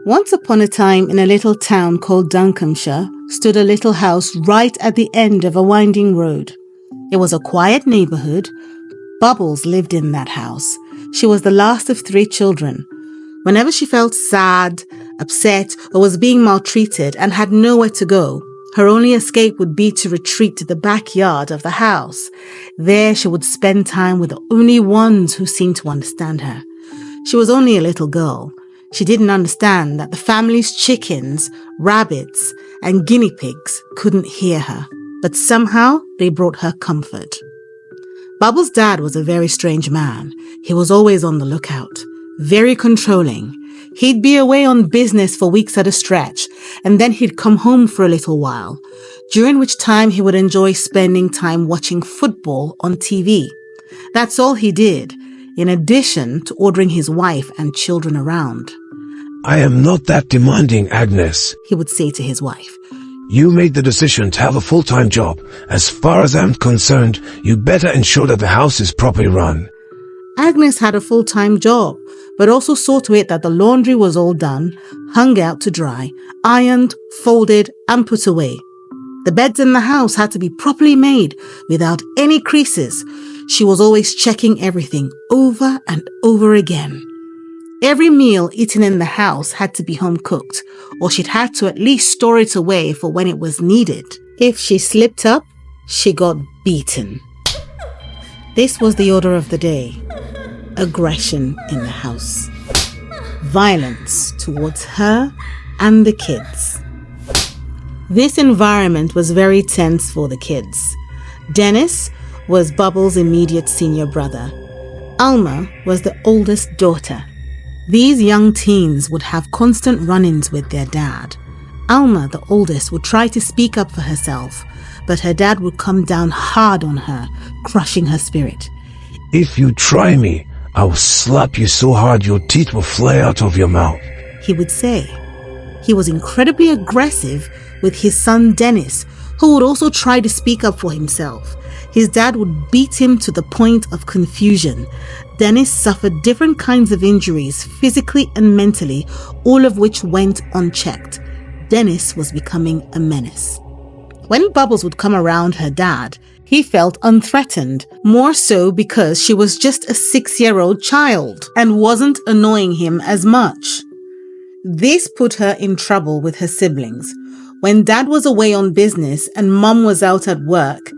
Once upon a time, in a little town called Duncanshire, stood a little house right at the end of a winding road. It was a quiet neighborhood. Bubbles lived in that house. She was the last of 3 children. Whenever she felt sad, upset, or was being maltreated and had nowhere to go, her only escape would be to retreat to the backyard of the house. There she would spend time with the only ones who seemed to understand her. She was only a little girl. She didn't understand that the family's chickens, rabbits, and guinea pigs couldn't hear her, but somehow they brought her comfort. Bubbles' dad was a very strange man. He was always on the lookout, very controlling. He'd be away on business for weeks at a stretch, and then he'd come home for a little while, during which time he would enjoy spending time watching football on TV. That's all he did, in addition to ordering his wife and children around. "I am not that demanding, Agnes," he would say to his wife. "You made the decision to have a full-time job. As far as I'm concerned, you better ensure that the house is properly run." Agnes had a full-time job, but also saw to it that the laundry was all done, hung out to dry, ironed, folded, and put away. The beds in the house had to be properly made, without any creases. She was always checking everything over and over again. Every meal eaten in the house had to be home-cooked, or she'd had to at least store it away for when it was needed. If she slipped up, she got beaten. This was the order of the day. Aggression in the house. Violence towards her and the kids. This environment was very tense for the kids. Dennis was Bubbles' immediate senior brother. Alma was the oldest daughter. These young teens would have constant run-ins with their dad. Alma, the oldest, would try to speak up for herself, but her dad would come down hard on her, crushing her spirit. "If you try me, I'll slap you so hard your teeth will fly out of your mouth," he would say. He was incredibly aggressive with his son Dennis, who would also try to speak up for himself. His dad would beat him to the point of confusion. Dennis suffered different kinds of injuries, physically and mentally, all of which went unchecked. Dennis was becoming a menace. When Bubbles would come around her dad, he felt unthreatened, more so because she was just a 6-year-old child and wasn't annoying him as much. This put her in trouble with her siblings. When dad was away on business and mum was out at work,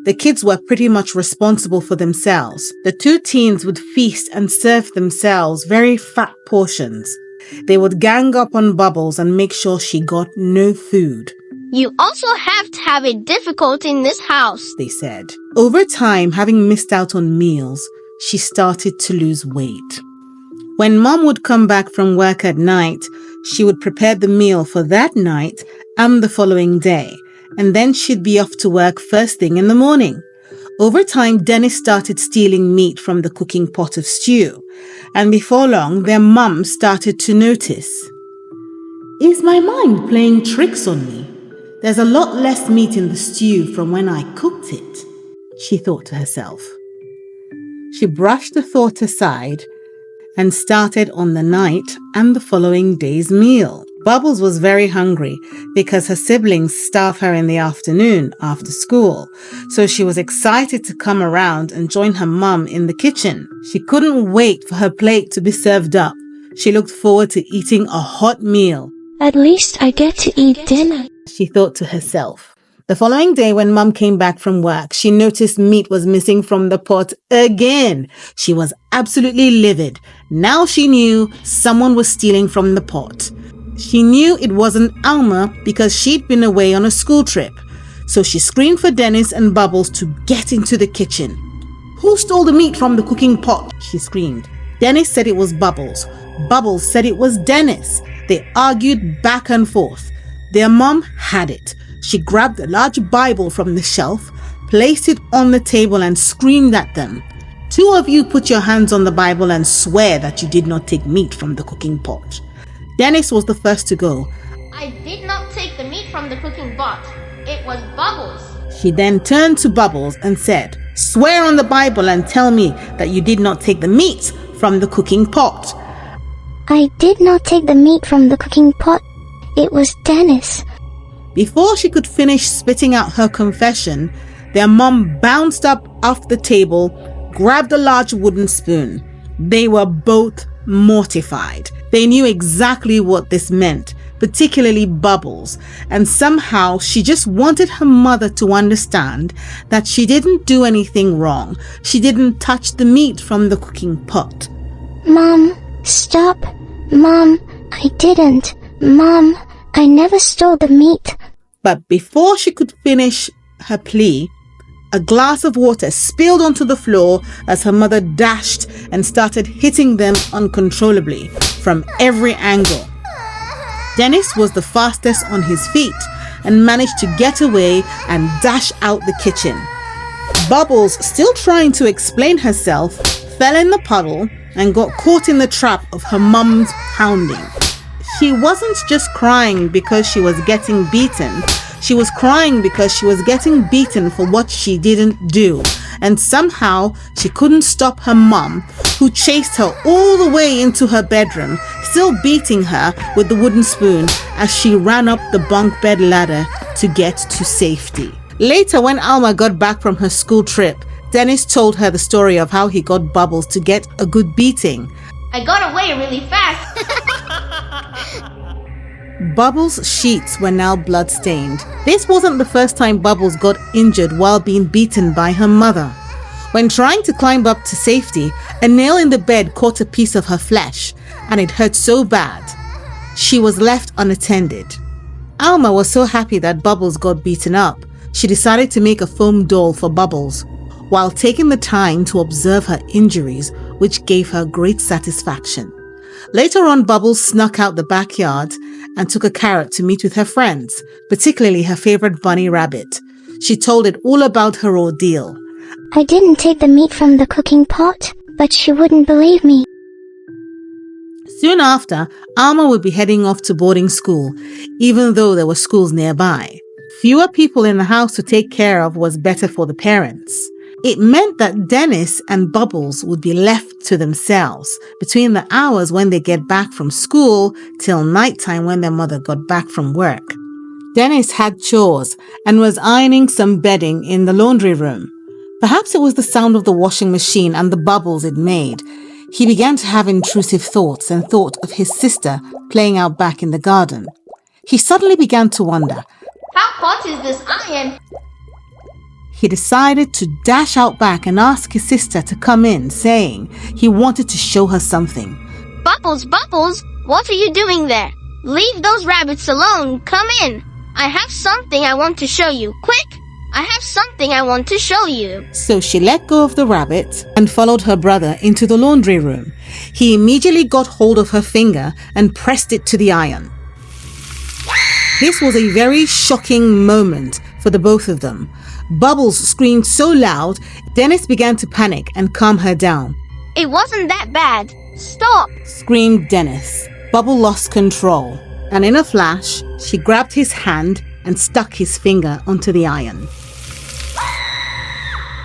the kids were pretty much responsible for themselves. The 2 teens would feast and serve themselves very fat portions. They would gang up on Bubbles and make sure she got no food. "You also have to have it difficult in this house," they said. Over time, having missed out on meals, she started to lose weight. When mom would come back from work at night, she would prepare the meal for that night and the following day, and then she'd be off to work first thing in the morning. Over time, Dennis started stealing meat from the cooking pot of stew, and before long, their mum started to notice. "Is my mind playing tricks on me? There's a lot less meat in the stew from when I cooked it," she thought to herself. She brushed the thought aside and started on the night and the following day's meal. Bubbles was very hungry because her siblings starve her in the afternoon after school, so she was excited to come around and join her mum in the kitchen. She couldn't wait for her plate to be served up. She looked forward to eating a hot meal. "At least I get to eat dinner," she thought to herself. The following day, when mum came back from work, she noticed meat was missing from the pot again. She was absolutely livid. Now she knew someone was stealing from the pot. She knew it wasn't Alma because she'd been away on a school trip. So she screamed for Dennis and Bubbles to get into the kitchen. "Who stole the meat from the cooking pot?" she screamed. Dennis said it was Bubbles. Bubbles said it was Dennis. They argued back and forth. Their mom had it. She grabbed a large Bible from the shelf, placed it on the table and screamed at them. "2 of you put your hands on the Bible and swear that you did not take meat from the cooking pot." Dennis was the first to go. "I did not take the meat from the cooking pot. It was Bubbles." She then turned to Bubbles and said, "Swear on the Bible and tell me that you did not take the meat from the cooking pot." I did not take the meat from the cooking pot. It was Dennis. Before she could finish spitting out her confession, their mom bounced up off the table, grabbed a large wooden spoon. They were both mortified. They knew exactly what this meant, particularly Bubbles, and somehow she just wanted her mother to understand that she didn't do anything wrong. She didn't touch the meat from the cooking pot. Mom, stop. Mom, I didn't. Mom, I never stole the meat. But before she could finish her plea, a glass of water spilled onto the floor as her mother dashed and started hitting them uncontrollably from every angle. Dennis was the fastest on his feet and managed to get away and dash out the kitchen. Bubbles, still trying to explain herself, fell in the puddle and got caught in the trap of her mum's pounding. She wasn't just crying because she was getting beaten. She was crying because she was getting beaten for what she didn't do. And somehow she couldn't stop her mum, who chased her all the way into her bedroom, still beating her with the wooden spoon as she ran up the bunk bed ladder to get to safety. Later, when Alma got back from her school trip, Dennis told her the story of how he got Bubbles to get a good beating. I got away really fast. Bubbles' sheets were now blood-stained. This wasn't the first time Bubbles got injured while being beaten by her mother. When trying to climb up to safety, a nail in the bed caught a piece of her flesh, and it hurt so bad. She was left unattended. Alma was so happy that Bubbles got beaten up, she decided to make a foam doll for Bubbles, while taking the time to observe her injuries, which gave her great satisfaction. Later on, Bubbles snuck out the backyard and took a carrot to meet with her friends, particularly her favorite bunny rabbit. She told it all about her ordeal. I didn't take the meat from the cooking pot, but she wouldn't believe me. Soon after, Alma would be heading off to boarding school, even though there were schools nearby. Fewer people in the house to take care of was better for the parents. It meant that Dennis and Bubbles would be left to themselves between the hours when they get back from school till nighttime when their mother got back from work. Dennis had chores and was ironing some bedding in the laundry room. Perhaps it was the sound of the washing machine and the bubbles it made. He began to have intrusive thoughts and thought of his sister playing out back in the garden. He suddenly began to wonder, How hot is this iron? He decided to dash out back and ask his sister to come in, saying he wanted to show her something. Bubbles, Bubbles, what are you doing there? Leave those rabbits alone. Come in. I have something I want to show you. Quick! I have something I want to show you. So she let go of the rabbit and followed her brother into the laundry room. He immediately got hold of her finger and pressed it to the iron. This was a very shocking moment for the both of them. Bubbles screamed so loud, Dennis began to panic and calm her down. It wasn't that bad. Stop! Screamed Dennis. Bubble lost control, and in a flash, she grabbed his hand and stuck his finger onto the iron.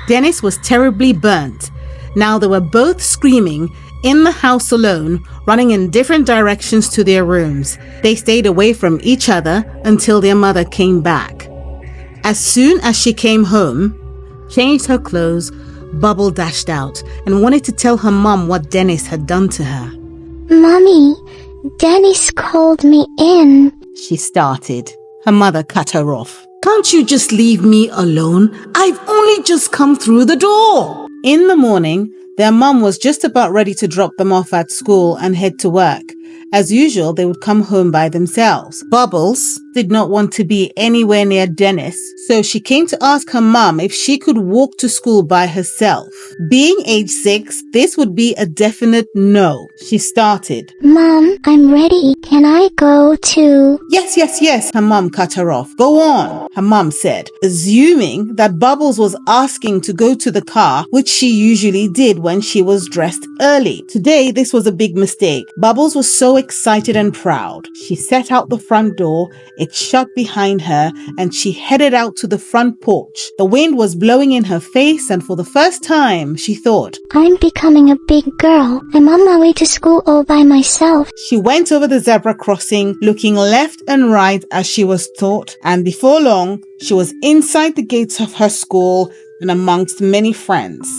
Dennis was terribly burnt. Now they were both screaming in the house alone, running in different directions to their rooms. They stayed away from each other until their mother came back. As soon as she came home, changed her clothes, Bubble dashed out and wanted to tell her mom what Dennis had done to her. Mommy, Dennis called me in. She started. Her mother cut her off. Can't you just leave me alone? I've only just come through the door. In the morning, their mom was just about ready to drop them off at school and head to work. As usual, they would come home by themselves. Bubbles did not want to be anywhere near Dennis, so she came to ask her mom if she could walk to school by herself. Being age 6, this would be a definite no. She started. Mom, I'm ready. Can I go to... Yes, her mom cut her off. Go on, her mom said, assuming that Bubbles was asking to go to the car, which she usually did when she was dressed early. Today, this was a big mistake. Bubbles was so excited and proud. She set out the front door, it shut behind her, and she headed out out to the front porch. The wind was blowing in her face, and for the first time, she thought, I'm becoming a big girl. I'm on my way to school all by myself. She went over the zebra crossing, looking left and right as she was taught, and before long, she was inside the gates of her school and amongst many friends.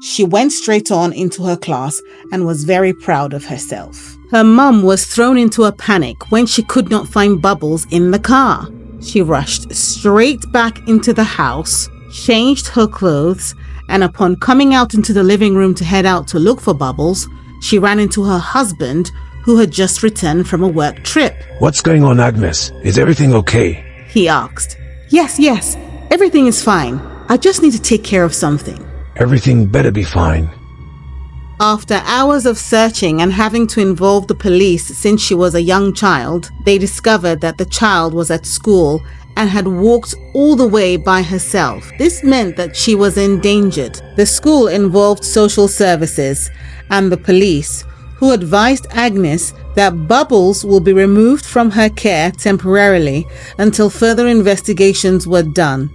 She went straight on into her class and was very proud of herself. Her mum was thrown into a panic when she could not find Bubbles in the car. She rushed straight back into the house, changed her clothes, and upon coming out into the living room to head out to look for Bubbles, she ran into her husband, who had just returned from a work trip. What's going on, Agnes? Is everything okay? He asked. Yes, everything is fine. I just need to take care of something. Everything better be fine. After hours of searching and having to involve the police since she was a young child, they discovered that the child was at school and had walked all the way by herself. This meant that she was endangered. The school involved social services and the police, who advised Agnes that Bubbles will be removed from her care temporarily until further investigations were done.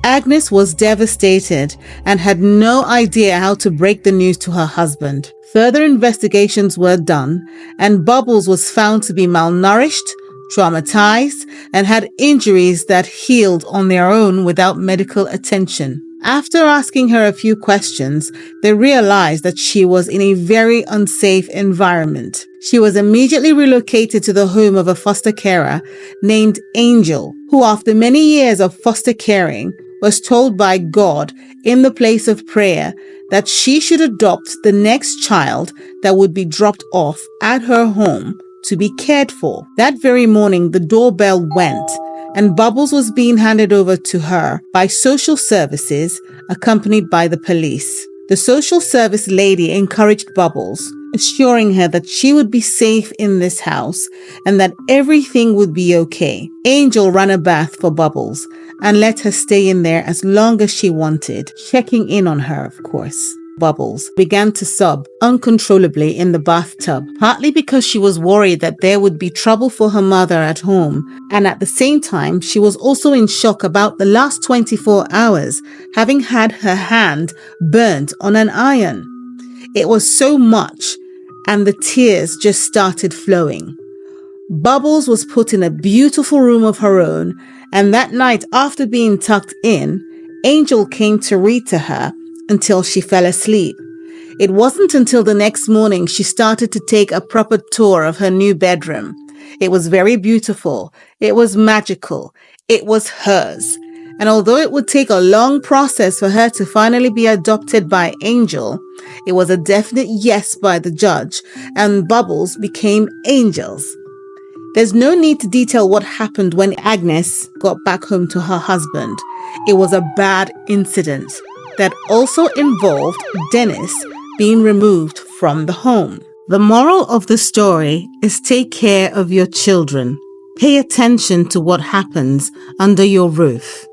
Agnes was devastated and had no idea how to break the news to her husband. Further investigations were done, and Bubbles was found to be malnourished, traumatized, and had injuries that healed on their own without medical attention. After asking her a few questions, they realized that she was in a very unsafe environment. She was immediately relocated to the home of a foster carer named Angel, who after many years of foster caring was told by God in the place of prayer that she should adopt the next child that would be dropped off at her home to be cared for. That very morning, the doorbell went, and Bubbles was being handed over to her by social services, accompanied by the police. The social service lady encouraged Bubbles, assuring her that she would be safe in this house and that everything would be okay. Angel ran a bath for Bubbles and let her stay in there as long as she wanted, checking in on her, of course. Bubbles began to sob uncontrollably in the bathtub, partly because she was worried that there would be trouble for her mother at home, and at the same time she was also in shock about the last 24 hours having had her hand burnt on an iron. It was so much, and the tears just started flowing. Bubbles was put in a beautiful room of her own, and that night after being tucked in, Angel came to read to her until she fell asleep. It wasn't until the next morning she started to take a proper tour of her new bedroom. It was very beautiful. It was magical. It was hers. And although it would take a long process for her to finally be adopted by Angel, it was a definite yes by the judge, and Bubbles became Angel's. There's no need to detail what happened when Agnes got back home to her husband. It was a bad incident that also involved Dennis being removed from the home. The moral of the story is take care of your children. Pay attention to what happens under your roof.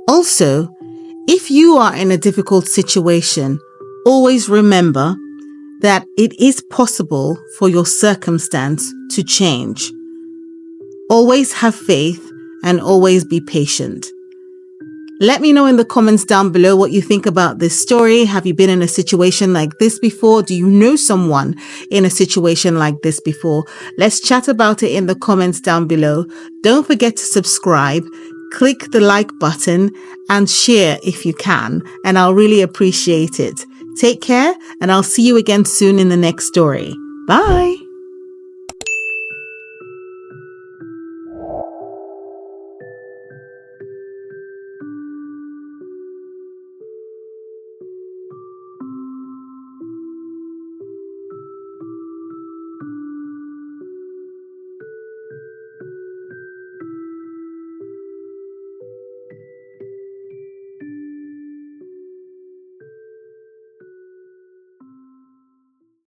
Also, if you are in a difficult situation, always remember that it is possible for your circumstance to change. Always have faith and always be patient. Let me know in the comments down below what you think about this story. Have you been in a situation like this before? Do you know someone in a situation like this before? Let's chat about it in the comments down below. Don't forget to subscribe, click the like button, and share if you can, and I'll really appreciate it. Take care, and I'll see you again soon in the next story. Bye!